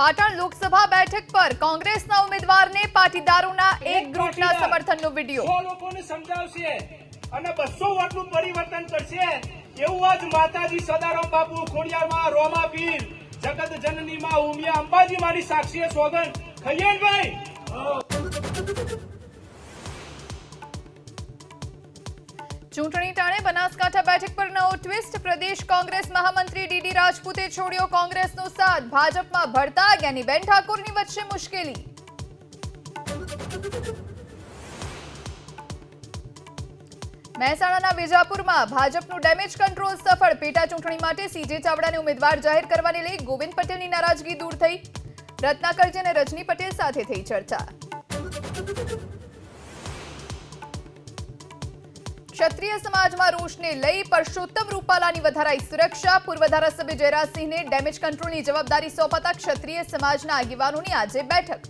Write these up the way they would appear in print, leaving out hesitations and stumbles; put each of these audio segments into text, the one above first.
પાટણ લોકસભા બેઠક પર કોંગ્રેસના ઉમેદવારને પાટીદારોના એક ગ્રુપના સમર્થનનો વિડિયો 100 લોકોને સમજાવશે અને 200 વોટનું પરિવર્તન કરશે એવું આજ માતાજી સદારામ બાપુ ખોડિયારમાં રોમા પીર જગત જનની માં ઉમિયા અંબાજી મારી સાક્ષીએ સોગંદ ખૈયન ભાઈ ચૂંટણી ટાણે બનાસકાંઠા બેઠક પર નવો ટ્વિસ્ટ પ્રદેશ કોંગ્રેસ મહામંત્રી ડીડી રાજપૂતે છોડ્યો કોંગ્રેસનો સાથ ભાજપમાં ભળતા જ્ઞાનીબેન ઠાકોરની વચ્ચે મુશ્કેલી મહેસાણાના વિજાપુરમાં ભાજપનું ડેમેજ કંટ્રોલ સફળ પેટા ચૂંટણી માટે સીજે ચાવડાને ઉમેદવાર જાહેર કરવાને લઈ ગોવિંદ પટેલની નારાજગી દૂર થઈ રત્નાકરજી અને રજની પટેલ સાથે થઈ ચર્ચા ક્ષત્રિય સમાજમાં રોષને લઈ પરસોત્તમ રૂપાલાની વધારાઈ સુરક્ષા પૂર્વ ધારાસભ્ય જયરાજસિંહને ડેમેજ કંટ્રોલની જવાબદારી સોંપાતા ક્ષત્રિય સમાજના આગેવાનોની આજે બેઠક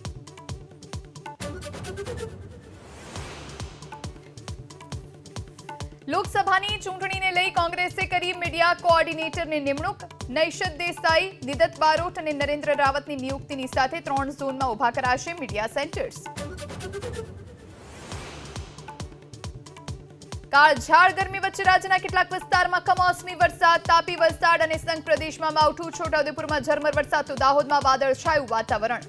લોકસભાની ચૂંટણીને લઈ કોંગ્રેસે કરી મીડિયા કોઓર્ડિનેટરની નિમણૂક નૈશદ દેસાઈ નિદત બારોટ અને નરેન્દ્ર રાવતની નિયુક્તિની સાથે 3 ઝોનમાં ઉભા કરાશે મીડિયા સેન્ટર્સ કાળઝાળ ગરમી વચ્ચે રાજ્યના કેટલાક વિસ્તારમાં કમોસમી વરસાદ તાપી વલસાડ અને સંઘ પ્રદેશમાં માવઠું છોટાઉદેપુરમાં ઝરમર વરસાદ તો દાહોદમાં વાદળછાયું વાતાવરણ